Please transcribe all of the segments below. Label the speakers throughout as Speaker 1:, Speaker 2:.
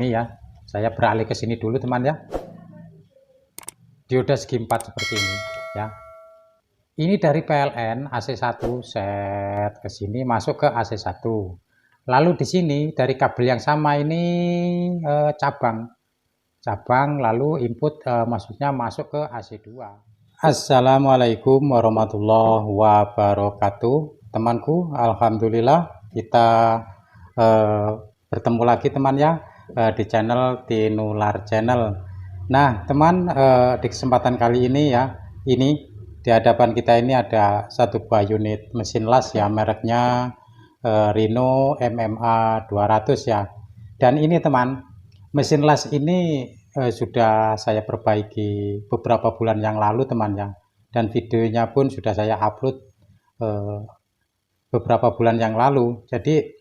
Speaker 1: ini ya. Saya beralih ke sini dulu teman ya. Dioda segi 4 seperti ini ya. Ini dari PLN AC1 set ke sini masuk ke AC1. Lalu di sini dari kabel yang sama ini cabang lalu input maksudnya masuk ke AC2. Assalamualaikum warahmatullahi wabarakatuh. Temanku, alhamdulillah kita bertemu lagi teman ya di channel Tinular Channel. Nah teman, di kesempatan kali ini ya, ini di hadapan kita ini ada satu buah unit mesin las ya, mereknya Rhino MMA 200 ya. Dan ini teman, mesin las ini sudah saya perbaiki beberapa bulan yang lalu teman ya, dan videonya pun sudah saya upload beberapa bulan yang lalu. Jadi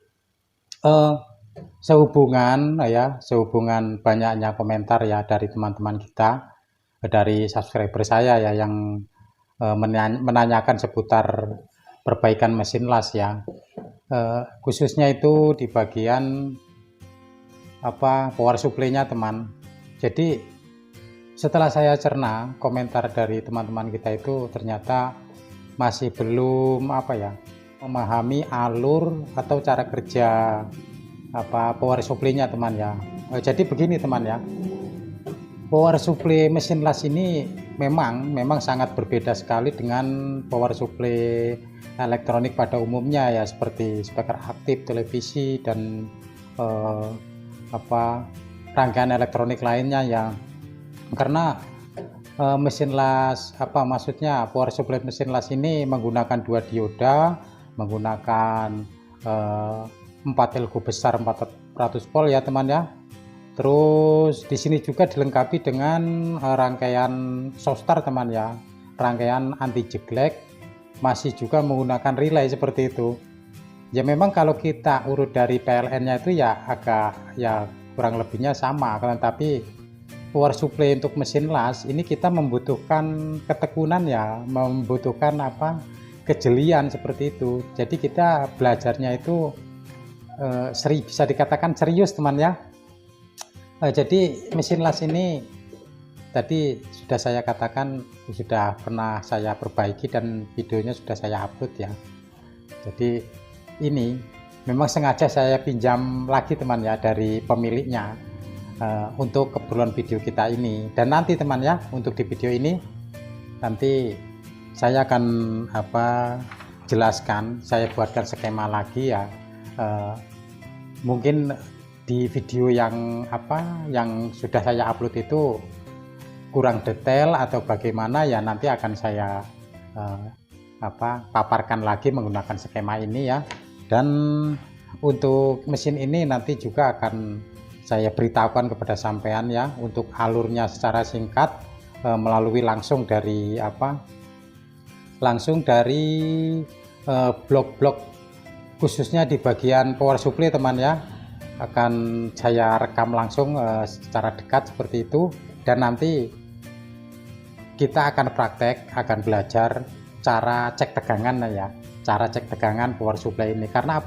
Speaker 1: sehubungan banyaknya komentar ya dari teman-teman kita, dari subscriber saya ya, yang menanyakan seputar perbaikan mesin las ya, khususnya itu di bagian power supply-nya teman. Jadi setelah saya cerna komentar dari teman-teman kita itu ternyata masih belum memahami alur atau cara kerja power supply-nya teman ya. Jadi begini teman ya, power supply mesin las ini memang sangat berbeda sekali dengan power supply elektronik pada umumnya ya, seperti speaker aktif, televisi, dan rangkaian elektronik lainnya ya. Karena mesin las power supply mesin las ini menggunakan 2 dioda, menggunakan 4 LGO besar 400 volt ya teman ya. Terus di sini juga dilengkapi dengan rangkaian SOSTAR teman ya, rangkaian anti jeglek, masih juga menggunakan relay seperti itu. Ya memang kalau kita urut dari PLN-nya itu ya agak ya kurang lebihnya sama, tapi power supply untuk mesin las ini kita membutuhkan ketekunan ya, membutuhkan kejelian seperti itu. Jadi kita belajarnya itu bisa dikatakan serius teman ya. Jadi mesin las ini tadi sudah saya katakan sudah pernah saya perbaiki dan videonya sudah saya upload ya. Jadi ini memang sengaja saya pinjam lagi teman ya dari pemiliknya untuk keperluan video kita ini. Dan nanti teman ya, untuk di video ini nanti saya akan jelaskan, saya buatkan skema lagi ya. Mungkin di video yang sudah saya upload itu kurang detail atau bagaimana ya, nanti akan saya paparkan lagi menggunakan skema ini ya. Dan untuk mesin ini nanti juga akan saya beritahukan kepada sampean ya, untuk alurnya secara singkat melalui langsung dari blok-blok khususnya di bagian power supply teman ya, akan saya rekam langsung secara dekat seperti itu. Dan nanti kita akan akan belajar cara cek tegangan ya, cara cek tegangan power supply ini. Karena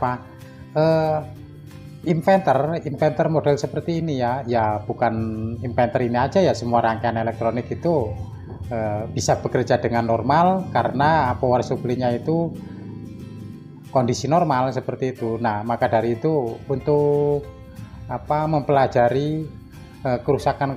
Speaker 1: inverter model seperti ini ya bukan inverter ini aja ya, semua rangkaian elektronik itu bisa bekerja dengan normal karena power supply-nya itu kondisi normal seperti itu. Nah maka dari itu untuk mempelajari kerusakan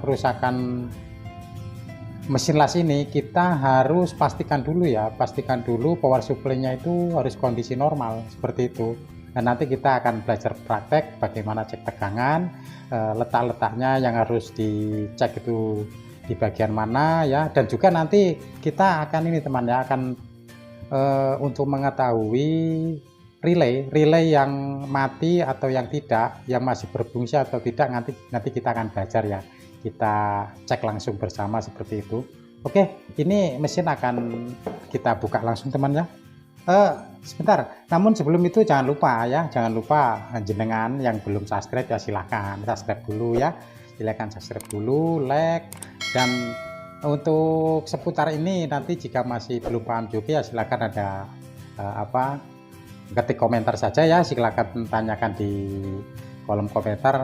Speaker 1: mesin las ini, kita harus pastikan dulu power supply-nya itu harus kondisi normal seperti itu. Dan nanti kita akan belajar praktek bagaimana cek tegangan, letak-letaknya yang harus dicek itu di bagian mana ya. Dan juga nanti kita akan untuk mengetahui relay yang mati atau yang tidak, yang masih berfungsi atau tidak, nanti kita akan belajar ya. Kita cek langsung bersama seperti itu. Oke, ini mesin akan kita buka langsung teman ya. Sebentar, namun sebelum itu jangan lupa jenengan yang belum subscribe ya silahkan subscribe dulu ya, subscribe dulu, like. Dan untuk seputar ini nanti jika masih belum paham juga ya silahkan ada ketik komentar saja ya, silakan tanyakan di kolom komentar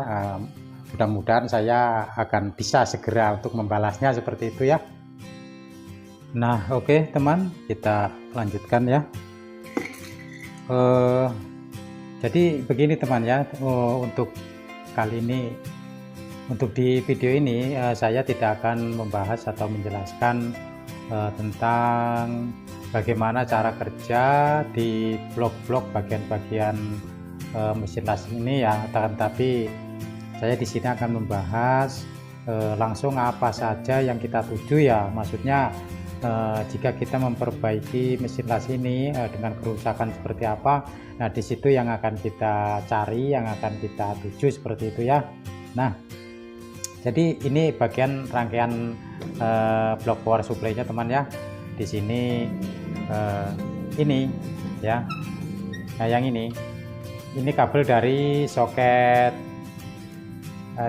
Speaker 1: mudah-mudahan saya akan bisa segera untuk membalasnya seperti itu ya. Nah oke teman, kita lanjutkan ya. Jadi begini teman ya, untuk kali ini, untuk di video ini saya tidak akan membahas atau menjelaskan tentang bagaimana cara kerja di blok-blok bagian-bagian mesin las ini ya, tapi saya di sini akan membahas langsung apa saja yang kita tuju ya, maksudnya jika kita memperbaiki mesin las ini dengan kerusakan seperti apa, nah disitu yang akan kita cari, yang akan kita tuju seperti itu ya. Nah jadi ini bagian rangkaian blok power supply-nya teman ya. Di sini ini ya, nah yang ini kabel dari soket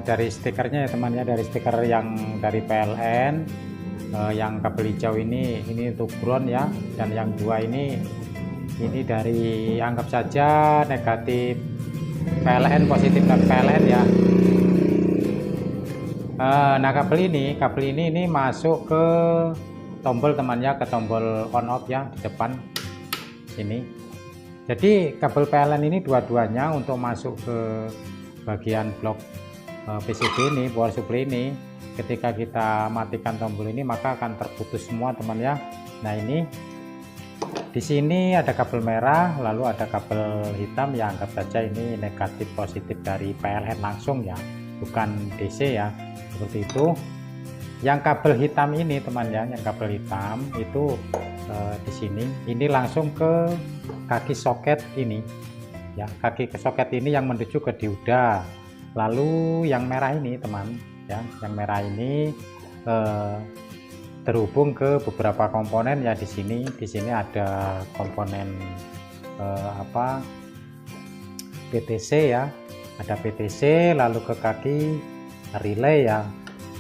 Speaker 1: dari stikernya ya teman ya, dari stiker yang dari PLN. Yang kabel hijau ini untuk ground ya, dan yang dua ini dari, anggap saja negatif PLN, positif PLN ya. Nah kabel ini masuk ke tombol temannya, ke tombol on off ya di depan sini. Jadi kabel PLN ini dua-duanya untuk masuk ke bagian blok PCB ini, power supply ini, ketika kita matikan tombol ini maka akan terputus semua teman ya. Nah ini di sini ada kabel merah, lalu ada kabel hitam yang anggap saja ini negatif positif dari PLN langsung ya, bukan DC ya, seperti itu. Yang kabel hitam ini teman ya, yang kabel hitam itu di sini ini langsung ke kaki soket ini ya, kaki ke soket ini yang menuju ke dioda. Lalu yang merah ini teman ya, yang merah ini terhubung ke beberapa komponen ya. Di sini ada komponen PTC ya, ada PTC, lalu ke kaki relay ya.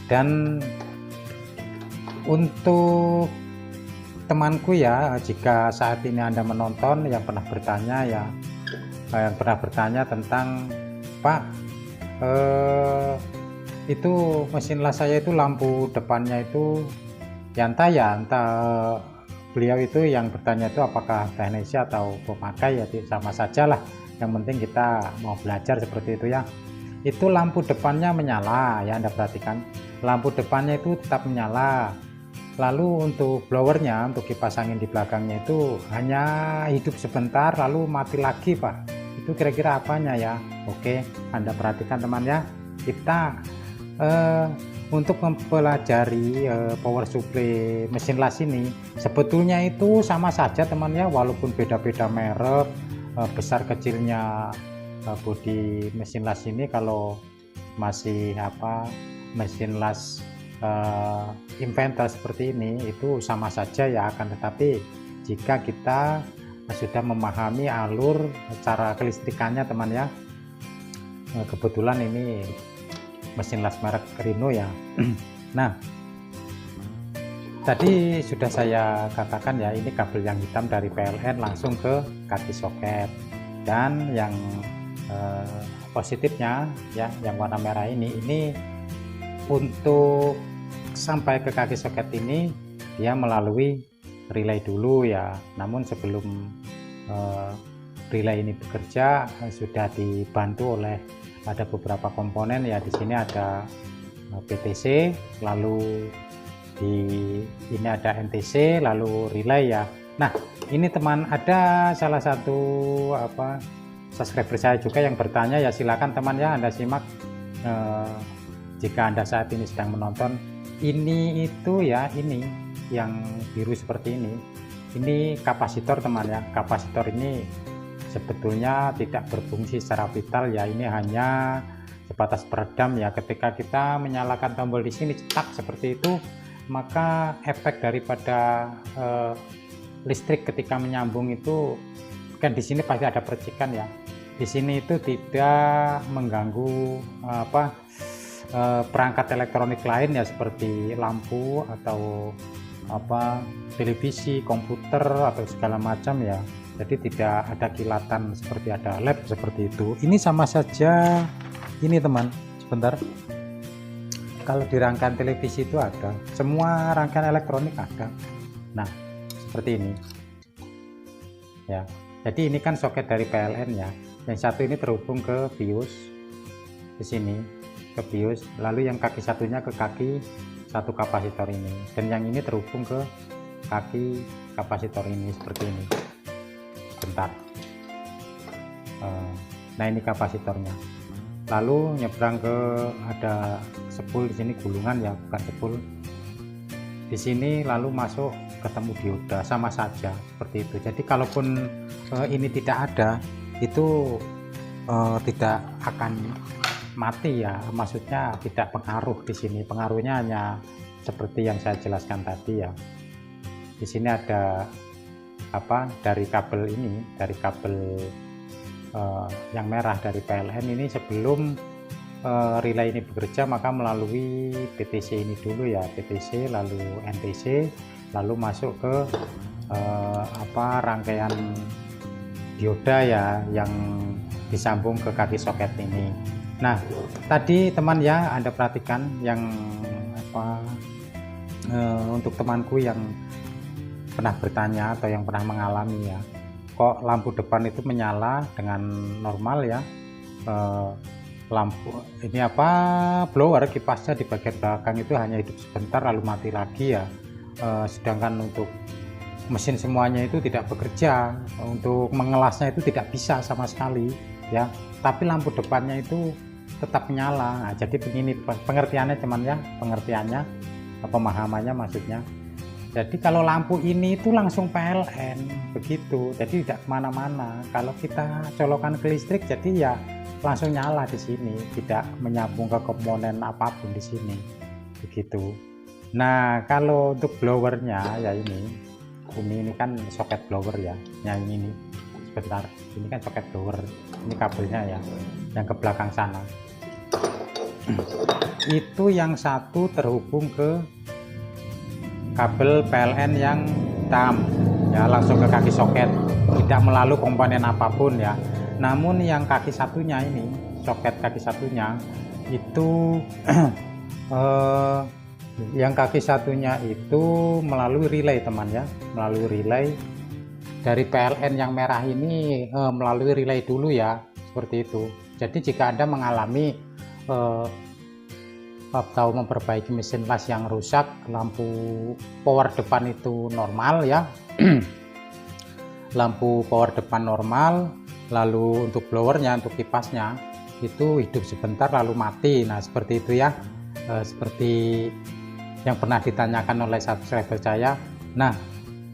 Speaker 1: Dan untuk temanku ya, jika saat ini Anda menonton yang pernah bertanya ya, tentang Pak, itu mesin las saya itu lampu depannya itu ya entah beliau itu yang bertanya itu apakah teknisi atau pemakai ya, sama saja lah, yang penting kita mau belajar seperti itu ya. Itu lampu depannya menyala ya, Anda perhatikan lampu depannya itu tetap menyala. Lalu untuk blowernya, untuk kipas angin di belakangnya itu hanya hidup sebentar lalu mati lagi Pak. Itu kira-kira apanya ya? Oke, Anda perhatikan teman ya. Kita untuk mempelajari power supply mesin las ini sebetulnya itu sama saja teman ya, walaupun beda-beda merek, besar kecilnya bodi mesin las ini. Kalau masih mesin las inventor seperti ini itu sama saja ya, akan tetapi jika kita sudah memahami alur cara kelistrikannya teman ya. Kebetulan ini mesin las merek Rhino ya. Nah tadi sudah saya katakan ya, ini kabel yang hitam dari PLN langsung ke kaki soket, dan yang positifnya ya, yang warna merah ini untuk sampai ke kaki soket ini dia melalui relay dulu ya. Namun sebelum relay ini bekerja sudah dibantu oleh ada beberapa komponen ya. Di sini ada PTC, lalu ini ada NTC, lalu relay ya. Nah ini teman, ada salah satu subscriber saya juga yang bertanya ya, silakan teman ya, Anda simak jika Anda saat ini sedang menonton. Ini itu ya, ini yang biru seperti ini kapasitor teman ya. Kapasitor ini sebetulnya tidak berfungsi secara vital ya, ini hanya sebatas peredam ya. Ketika kita menyalakan tombol di sini cetak seperti itu, maka efek daripada listrik ketika menyambung itu kan di sini pasti ada percikan ya. Di sini itu tidak mengganggu perangkat elektronik lain ya, seperti lampu atau televisi, komputer atau segala macam ya. Jadi tidak ada kilatan seperti ada led seperti itu. Ini sama saja ini teman, sebentar. Kalau di rangkaian televisi itu ada, semua rangkaian elektronik ada. Nah, seperti ini ya. Jadi ini kan soket dari PLN ya. Yang satu ini terhubung ke BIOS di sini, ke BIOS, lalu yang kaki satunya ke kaki satu kapasitor ini, dan yang ini terhubung ke kaki kapasitor ini seperti ini. Bentar. Nah, ini kapasitornya. Lalu nyebrang ke ada spool di sini, gulungan ya, bukan spool. Di sini lalu masuk ketemu dioda, sama saja seperti itu. Jadi kalaupun ini tidak ada, itu tidak akan mati ya, maksudnya tidak pengaruh di sini. Pengaruhnya hanya seperti yang saya jelaskan tadi ya. Di sini ada apa, dari kabel ini, dari kabel yang merah dari PLN ini, sebelum relay ini bekerja maka melalui PTC ini dulu ya, PTC lalu NTC, lalu masuk ke rangkaian dioda ya, yang disambung ke kaki soket ini. Nah, tadi teman ya, Anda perhatikan yang untuk temanku yang pernah bertanya atau yang pernah mengalami ya, kok lampu depan itu menyala dengan normal ya, lampu ini blower kipasnya di bagian belakang itu hanya hidup sebentar lalu mati lagi ya, sedangkan untuk mesin semuanya itu tidak bekerja, untuk mengelasnya itu tidak bisa sama sekali ya, tapi lampu depannya itu tetap menyala. Nah, jadi begini pengertiannya teman ya, pengertiannya pemahamannya maksudnya. Jadi kalau lampu ini itu langsung PLN begitu, jadi tidak kemana-mana. Kalau kita colokan ke listrik, jadi ya langsung nyala di sini, tidak menyambung ke komponen apapun di sini, begitu. Nah, kalau untuk blowernya ya ini kan soket blower ya, yang ini sebentar, ini kan soket blower, ini kabelnya ya, yang ke belakang sana. Itu yang satu terhubung ke kabel PLN yang hitam ya, langsung ke kaki soket, tidak melalui komponen apapun ya. Namun yang kaki satunya ini, soket kaki satunya itu yang kaki satunya itu melalui relay teman ya, melalui relay dari PLN yang merah ini, melalui relay dulu ya, seperti itu. Jadi jika Anda mengalami atau memperbaiki mesin las yang rusak, lampu power depan itu normal ya, lampu power depan normal, lalu untuk blowernya, untuk kipasnya itu hidup sebentar lalu mati. Nah, seperti itu ya, seperti yang pernah ditanyakan oleh subscriber saya. Nah,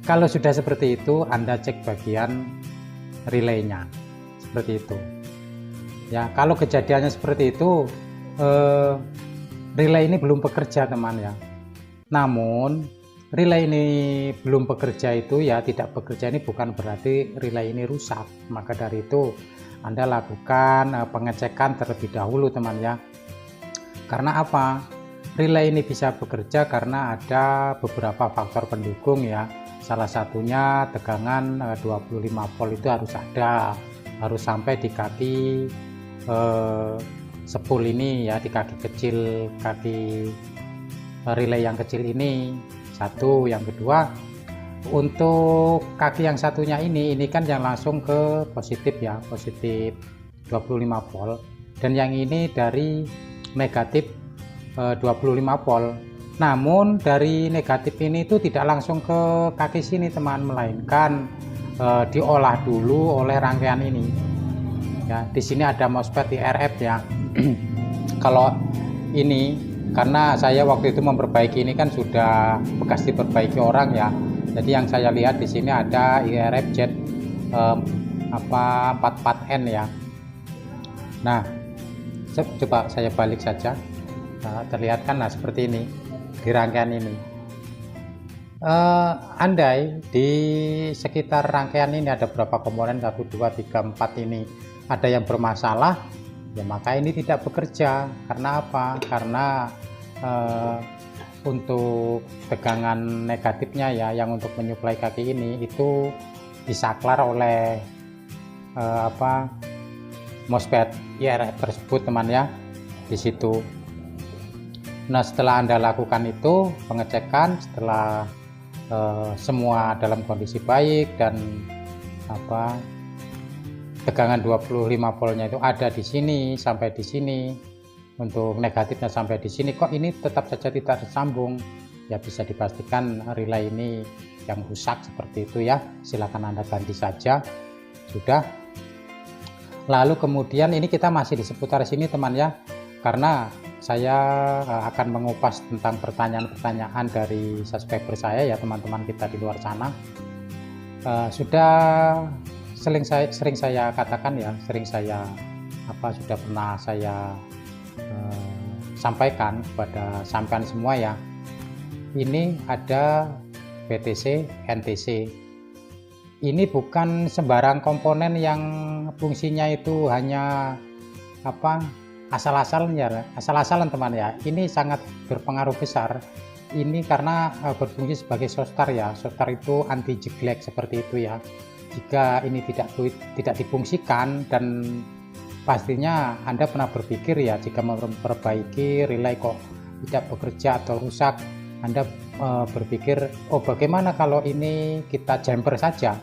Speaker 1: kalau sudah seperti itu, Anda cek bagian relaynya seperti itu ya. Kalau kejadiannya seperti itu, relay ini belum bekerja teman ya. Namun relay ini belum bekerja itu ya, tidak bekerja ini bukan berarti relay ini rusak. Maka dari itu Anda lakukan pengecekan terlebih dahulu teman ya. Karena apa? Relay ini bisa bekerja karena ada beberapa faktor pendukung ya. Salah satunya tegangan 25 volt itu harus ada, harus sampai di kaki spool ini ya, di kaki kecil, kaki relay yang kecil ini satu. Yang kedua, untuk kaki yang satunya ini kan yang langsung ke positif ya, positif 25 volt, dan yang ini dari negatif 25 volt. Namun dari negatif ini itu tidak langsung ke kaki sini teman, melainkan diolah dulu oleh rangkaian ini ya. Di sini ada MOSFET IRF ya. Kalau ini, karena saya waktu itu memperbaiki ini kan sudah bekas diperbaiki orang ya, jadi yang saya lihat di sini ada IRF Z 44N ya. Nah, coba saya balik saja. Nah, terlihat kan, nah seperti ini di rangkaian ini. Andai di sekitar rangkaian ini ada berapa komponen, 1, 2, 3, 4 ini ada yang bermasalah ya, maka ini tidak bekerja. Karena apa? Karena untuk tegangan negatifnya ya, yang untuk menyuplai kaki ini itu disaklar oleh MOSFET IRF tersebut teman ya. di situ. Nah, setelah Anda lakukan itu pengecekan, setelah semua dalam kondisi baik dan tegangan 25 voltnya itu ada di sini sampai di sini, untuk negatifnya sampai di sini, kok ini tetap saja tidak tersambung, ya bisa dipastikan relay ini yang rusak seperti itu ya. Silakan Anda ganti saja. Sudah. Lalu kemudian ini kita masih di seputar sini teman ya, karena saya akan mengupas tentang pertanyaan-pertanyaan dari subscriber saya ya, teman-teman kita di luar sana. Sudah sering saya katakan ya, sudah pernah saya sampaikan kepada sampean semua ya. Ini ada PTC, NTC. Ini bukan sembarang komponen yang fungsinya itu hanya asal-asalan teman ya. Ini sangat berpengaruh besar. Ini karena berfungsi sebagai shorter ya. Shorter itu anti jeglek seperti itu ya. Jika ini tidak difungsikan, dan pastinya Anda pernah berpikir ya, jika memperbaiki relay kok tidak bekerja atau rusak, Anda berpikir, oh bagaimana kalau ini kita jumper saja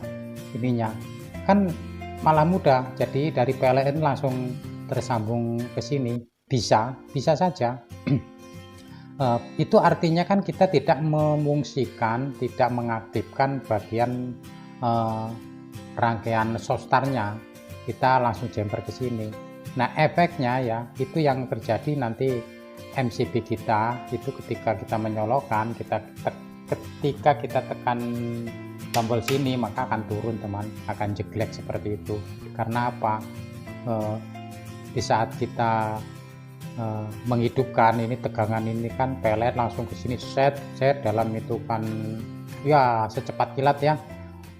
Speaker 1: ininya, kan malah mudah. Jadi dari PLN langsung tersambung ke sini, bisa saja. Itu artinya kan kita tidak memungsikan, tidak mengaktifkan bagian rangkaian shorternya, kita langsung jumper ke sini. Nah, efeknya ya itu yang terjadi nanti MCB kita itu ketika kita menyolokkan, ketika kita tekan tombol sini, maka akan turun teman, akan jeglek seperti itu. Karena apa? Di saat kita menghidupkan ini, tegangan ini kan pelet langsung ke sini, set dalam itu kan ya secepat kilat ya,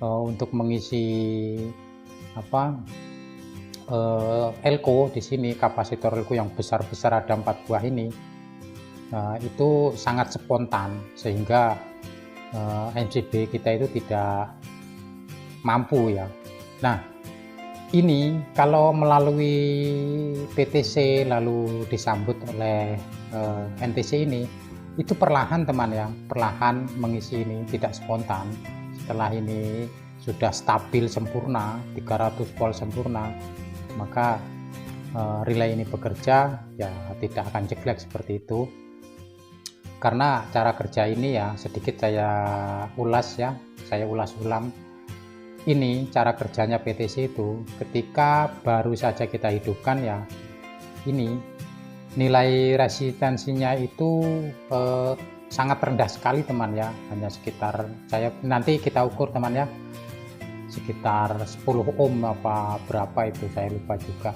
Speaker 1: untuk mengisi elko di sini, kapasitor elko yang besar-besar ada 4 buah ini. Itu sangat spontan sehingga MCB kita itu tidak mampu ya. Nah, ini kalau melalui PTC lalu disambut oleh NTC ini, itu perlahan teman ya, perlahan mengisi ini, tidak spontan. Setelah ini sudah stabil sempurna, 300 volt sempurna, maka relay ini bekerja ya, tidak akan jeglek seperti itu. Karena cara kerja ini ya sedikit saya ulas ya, saya ulas ulang. Ini cara kerjanya PTC itu, ketika baru saja kita hidupkan ya, ini nilai resistansinya itu sangat rendah sekali teman ya, hanya sekitar, nanti kita ukur teman ya, sekitar 10 ohm apa berapa itu saya lupa juga.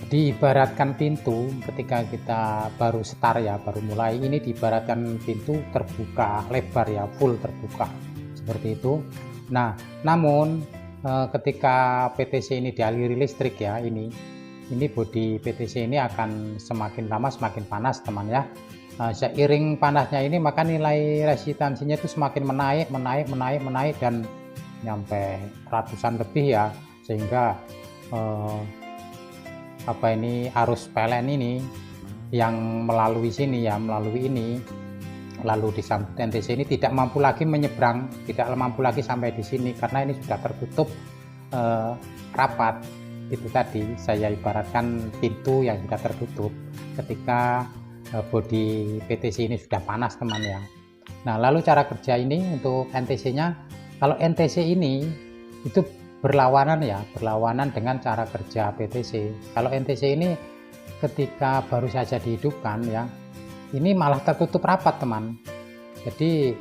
Speaker 1: Diibaratkan pintu ketika kita baru start ya, baru mulai, ini diibaratkan pintu terbuka lebar ya, full terbuka seperti itu. Nah, namun ketika PTC ini dialiri listrik ya, ini bodi PTC ini akan semakin lama semakin panas teman ya. Seiring panasnya ini, maka nilai resistansinya itu semakin menaik dan nyampe ratusan lebih ya, sehingga arus PLN ini yang melalui sini ya, melalui ini lalu disambut NTC ini tidak mampu lagi menyeberang, tidak mampu lagi sampai di sini, karena ini sudah tertutup rapat. Itu tadi saya ibaratkan pintu yang sudah tertutup ketika bodi PTC ini sudah panas teman ya. Nah, lalu cara kerja ini untuk NTC nya, kalau NTC ini itu berlawanan dengan cara kerja PTC. Kalau NTC ini ketika baru saja dihidupkan ya, ini malah tertutup rapat teman. Jadi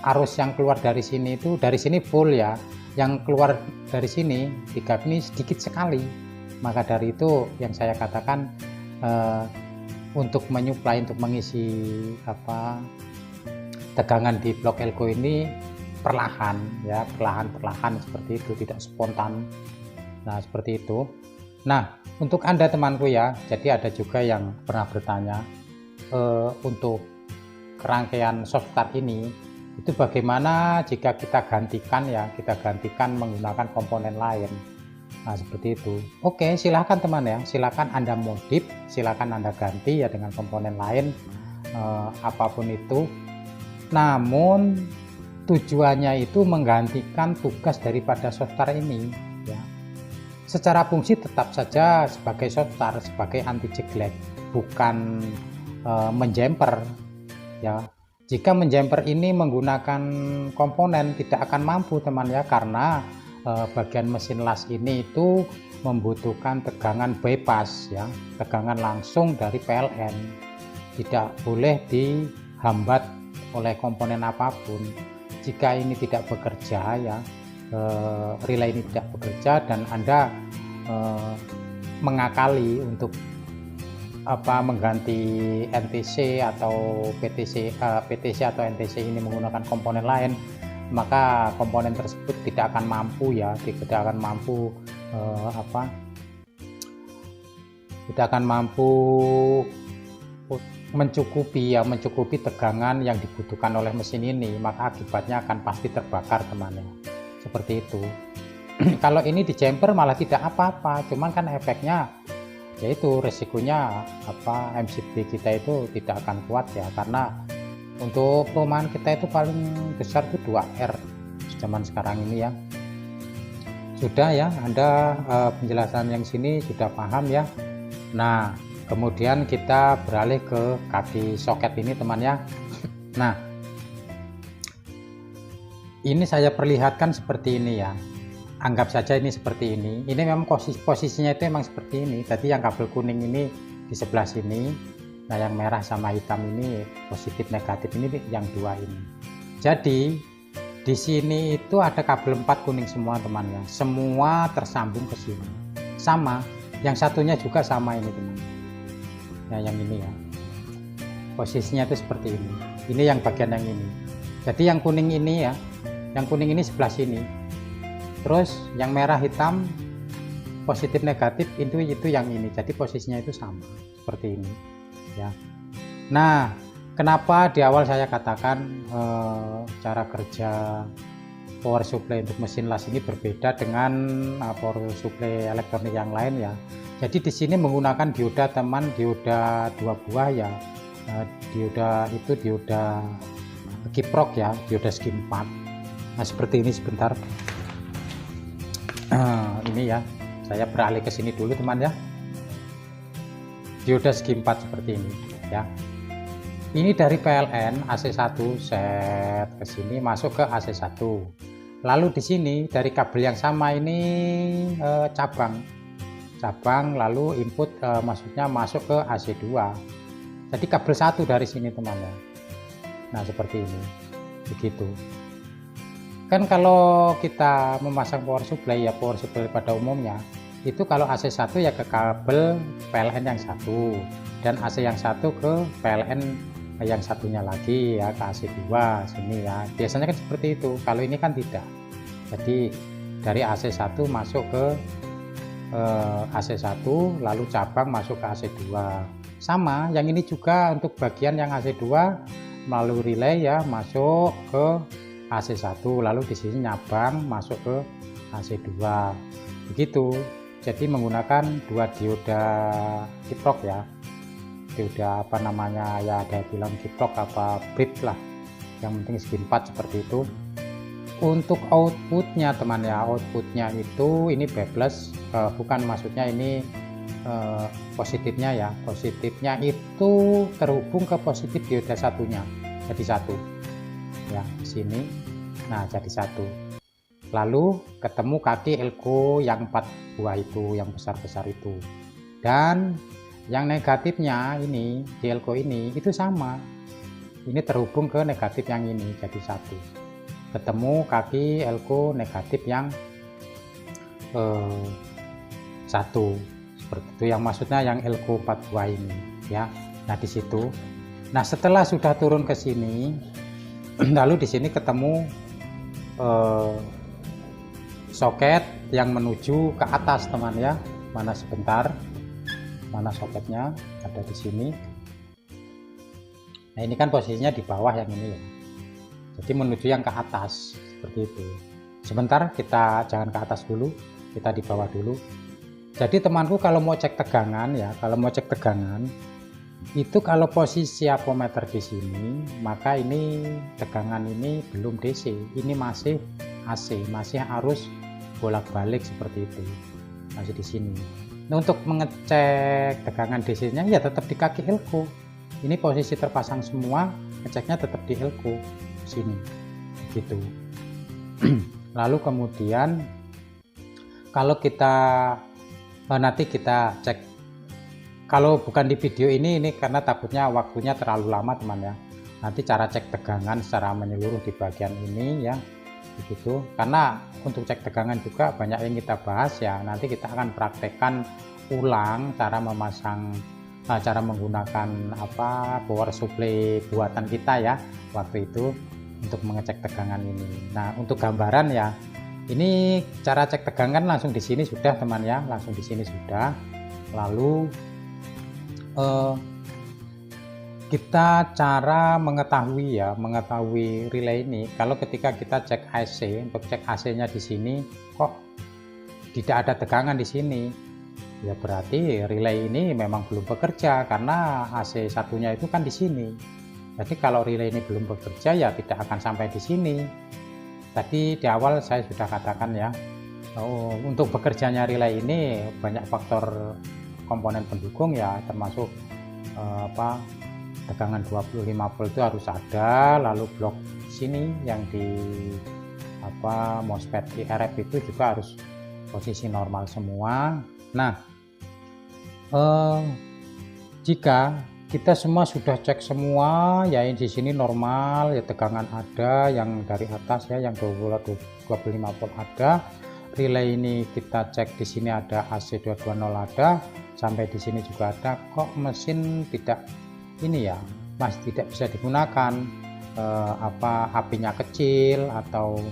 Speaker 1: arus yang keluar dari sini itu, dari sini full ya, yang keluar dari sini di gap ini sedikit sekali. Maka dari itu yang saya katakan, untuk menyuplai, untuk mengisi tegangan di blok elko ini perlahan ya, perlahan seperti itu, tidak spontan. Nah, seperti itu. Nah, untuk Anda temanku ya, jadi ada juga yang pernah bertanya, untuk rangkaian soft start ini itu bagaimana jika kita gantikan menggunakan komponen lain. Nah, seperti itu. Oke, silahkan teman ya, silahkan Anda modif, silahkan Anda ganti ya dengan komponen lain, apapun itu. Namun tujuannya itu menggantikan tugas daripada software ini ya. Secara fungsi tetap saja sebagai software, sebagai anti jeglek, bukan menjamper ya. Jika menjamper ini menggunakan komponen tidak akan mampu teman ya, karena bagian mesin las ini itu membutuhkan tegangan bypass ya, tegangan langsung dari PLN, tidak boleh dihambat oleh komponen apapun. Jika ini tidak bekerja ya, relay ini tidak bekerja dan Anda mengakali untuk mengganti NTC atau PTC atau NTC ini menggunakan komponen lain, maka komponen tersebut tidak akan mampu ya, tidak akan mampu mencukupi tegangan yang dibutuhkan oleh mesin ini, maka akibatnya akan pasti terbakar teman-teman, seperti itu. Kalau ini di jumper malah tidak apa-apa, cuman kan efeknya yaitu resikonya MCB kita itu tidak akan kuat ya, karena untuk perumahan kita itu paling besar itu 2R zaman sekarang ini ya. Sudah ya, Anda penjelasan yang sini sudah paham ya. Nah, kemudian kita beralih ke kaki soket ini teman ya. Nah, ini saya perlihatkan seperti ini ya, anggap saja ini seperti ini. Ini memang posisinya itu memang seperti ini. Tadi yang kabel kuning ini di sebelah sini, nah yang merah sama hitam ini positif negatif, ini yang dua ini. Jadi di sini itu ada kabel 4 kuning semua teman ya, semua tersambung ke sini sama, yang satunya juga sama ini teman ya, yang ini ya posisinya itu seperti ini yang bagian yang ini. Jadi yang kuning ini ya, yang kuning ini sebelah sini, terus yang merah hitam positif negatif itu yang ini, jadi posisinya itu sama seperti ini ya. Nah, kenapa di awal saya katakan cara kerja power supply untuk mesin las ini berbeda dengan power supply elektronik yang lain ya. Jadi di sini menggunakan dioda teman, dioda 2 buah ya. Dioda itu dioda kiprok ya, dioda segi 4. Nah, seperti ini sebentar. Ini ya, saya beralih ke sini dulu teman ya. Dioda segi 4 seperti ini ya. Ini dari PLN AC1 set ke sini masuk ke AC1. Lalu di sini dari kabel yang sama ini cabang lalu input maksudnya masuk ke AC2. Jadi kabel satu dari sini teman ya. Nah, seperti ini. Begitu. Kan kalau kita memasang power supply ya, power supply pada umumnya itu kalau AC1 ya ke kabel PLN yang satu, dan AC yang satu ke PLN yang satunya lagi ya, ke AC2 sini ya. Biasanya kan seperti itu. Kalau ini kan tidak. Jadi dari AC1 masuk ke AC1 lalu cabang masuk ke AC2. Sama, yang ini juga untuk bagian yang AC2 melalui relay ya masuk ke AC1, lalu di sini nyabang masuk ke AC2. Begitu. Jadi menggunakan 2 dioda kiprok ya. Dioda ya, ada bilang kiprok apa brit lah, yang penting segi 4 seperti itu. Untuk outputnya teman ya, outputnya itu ini B+, bukan, maksudnya ini positifnya ya, positifnya itu terhubung ke positif dioda satunya, jadi satu ya, sini. Nah, jadi satu, lalu ketemu kaki elko yang 4 buah itu, yang besar-besar itu, dan yang negatifnya ini di elko ini itu sama, ini terhubung ke negatif yang ini, jadi satu, ketemu kaki elko negatif yang satu, seperti itu, yang maksudnya yang elko 4 buah ini ya. Nah, di situ. Nah, setelah sudah turun ke sini, lalu di sini ketemu soket yang menuju ke atas teman ya. Mana sebentar, mana soketnya, ada di sini. Nah, ini kan posisinya di bawah yang ini ya, jadi menuju yang ke atas seperti itu. Sebentar, kita jangan ke atas dulu, kita di bawah dulu. Jadi temanku kalau mau cek tegangan ya, kalau mau cek tegangan itu kalau posisi apometer di sini, maka ini tegangan ini belum DC, ini masih AC, masih arus bolak-balik seperti itu, masih di sini. Nah, untuk mengecek tegangan DC-nya ya tetap di kaki elko. Ini posisi terpasang semua, ngeceknya tetap di elko sini, gitu. Lalu kemudian kalau kita nanti kita cek, kalau bukan di video ini karena takutnya waktunya terlalu lama teman ya. Nanti cara cek tegangan secara menyeluruh di bagian ini ya, begitu. Karena untuk cek tegangan juga banyak yang kita bahas ya. Nanti kita akan praktekkan ulang cara memasang, cara menggunakan power supply buatan kita ya waktu itu untuk mengecek tegangan ini. Nah, untuk gambaran ya, ini cara cek tegangan langsung di sini sudah teman ya, langsung di sini sudah. Lalu kita cara mengetahui relay ini, kalau ketika kita cek AC, untuk cek AC-nya di sini kok tidak ada tegangan di sini, ya berarti relay ini memang belum bekerja karena AC satunya itu kan di sini. Jadi kalau relay ini belum bekerja ya tidak akan sampai di sini. Tadi di awal saya sudah katakan ya, untuk bekerjanya relay ini banyak faktor komponen pendukung ya, termasuk tegangan 25 volt itu harus ada, lalu blok sini yang di MOSFET IRF itu juga harus posisi normal semua. Nah, jika kita semua sudah cek semua ya, di sini normal ya, tegangan ada yang dari atas ya, yang 25 volt ada, relay ini kita cek di sini ada AC220 ada, sampai di sini juga ada, kok mesin tidak ini ya, masih tidak bisa digunakan, apinya kecil atau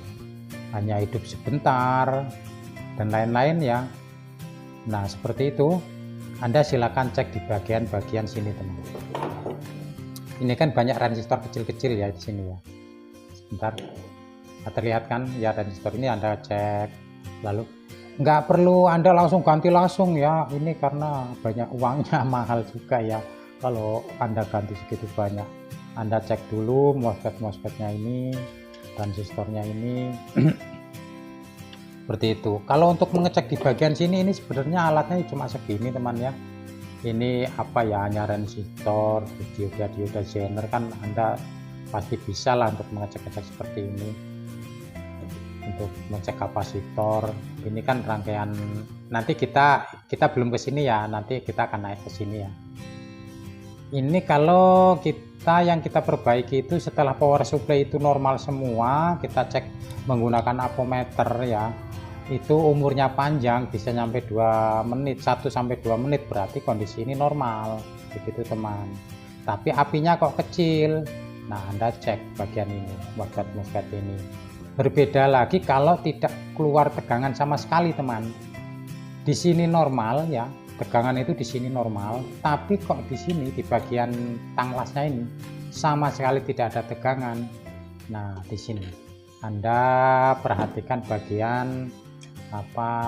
Speaker 1: hanya hidup sebentar dan lain-lain ya. Nah, seperti itu. Anda silakan cek di bagian-bagian sini teman. Ini kan banyak resistor kecil-kecil ya di sini ya. Sebentar, terlihat kan ya resistor ini, Anda cek. Lalu nggak perlu Anda langsung ganti langsung ya, ini karena banyak uangnya, mahal juga ya kalau Anda ganti segitu banyak. Anda cek dulu MOSFET-nya ini, transistornya ini. Seperti itu. Kalau untuk mengecek di bagian sini, ini sebenarnya alatnya cuma segini teman ya. Ini hanya resistor, dioda Zener, kan Anda pasti bisa lah untuk mengecek-ngecek seperti ini. Untuk mengecek kapasitor, ini kan rangkaian, nanti kita belum ke sini ya, nanti kita akan naik ke sini ya. Ini kalau yang kita perbaiki itu setelah power supply itu normal semua, kita cek menggunakan apometer ya, itu umurnya panjang, bisa sampai 2 menit, 1 sampai 2 menit, berarti kondisi ini normal, begitu teman. Tapi apinya kok kecil, nah Anda cek bagian ini, MOSFET ini. Berbeda lagi kalau tidak keluar tegangan sama sekali teman. Di sini normal ya, tegangan itu di sini normal, tapi kok di sini di bagian tanglasnya ini sama sekali tidak ada tegangan. Nah, di sini Anda perhatikan bagian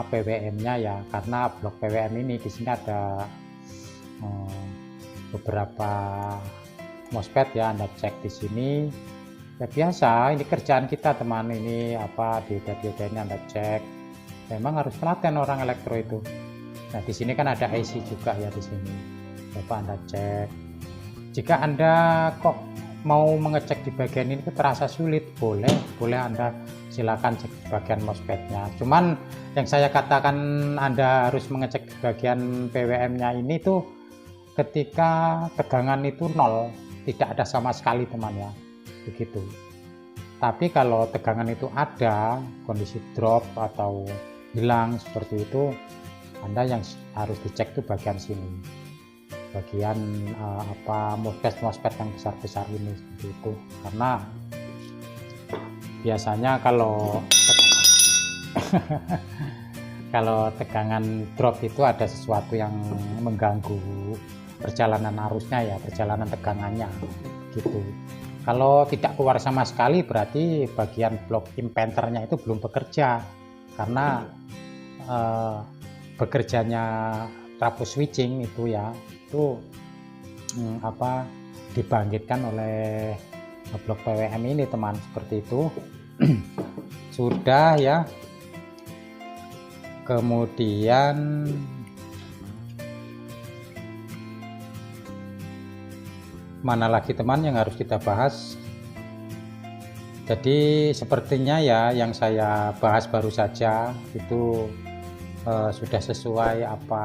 Speaker 1: PWM-nya ya, karena blok PWM ini di sini ada beberapa MOSFET ya, Anda cek di sini. Ya biasa, ini kerjaan kita teman, ini dioda ini Anda cek. Memang harus telaten orang elektro itu. Nah, di sini kan ada IC juga ya di sini. Coba Anda cek. Jika Anda kok mau mengecek di bagian ini terasa sulit, boleh Anda silakan cek di bagian MOSFET-nya. Cuman yang saya katakan Anda harus mengecek di bagian PWM-nya ini tuh ketika tegangan itu 0, tidak ada sama sekali teman ya. Begitu. Tapi kalau tegangan itu ada, kondisi drop atau hilang seperti itu, Anda yang harus dicek itu bagian sini, bagian MOSFET yang besar-besar ini, seperti itu. Karena biasanya kalau tegangan drop itu ada sesuatu yang mengganggu perjalanan arusnya ya, perjalanan tegangannya gitu. Kalau tidak keluar sama sekali berarti bagian blok impedancernya itu belum bekerja, karena bekerjanya trafo switching itu ya, itu dibangkitkan oleh blok PWM ini teman, seperti itu. Sudah ya. Kemudian mana lagi teman yang harus kita bahas? Jadi sepertinya ya yang saya bahas baru saja itu sudah sesuai apa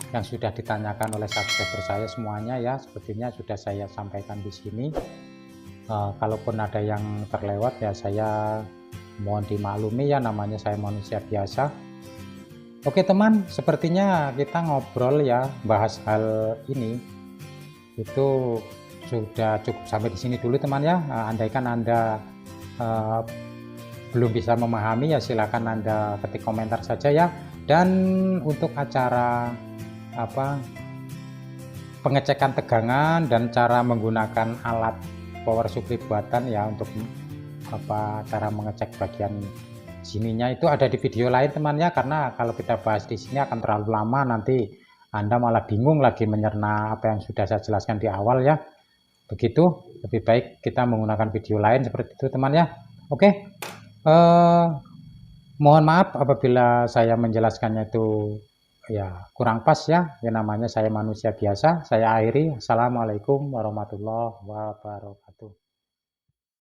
Speaker 1: yang sudah ditanyakan oleh subscriber saya semuanya ya, sepertinya sudah saya sampaikan di sini. Kalaupun ada yang terlewat ya saya mohon dimaklumi ya, namanya saya manusia biasa. Oke teman, sepertinya kita ngobrol ya, bahas hal ini itu sudah cukup sampai di sini dulu teman ya. Andaikan Anda belum bisa memahami ya silakan Anda ketik komentar saja ya. Dan untuk acara pengecekan tegangan dan cara menggunakan alat power supply buatan ya, untuk cara mengecek bagian sininya itu ada di video lain temannya, karena kalau kita bahas di sini akan terlalu lama, nanti Anda malah bingung lagi mencerna apa yang sudah saya jelaskan di awal ya. Begitu, lebih baik kita menggunakan video lain seperti itu teman ya. Oke, mohon maaf apabila saya menjelaskannya itu ya kurang pas ya, namanya saya manusia biasa. Saya akhiri, assalamualaikum warahmatullahi wabarakatuh.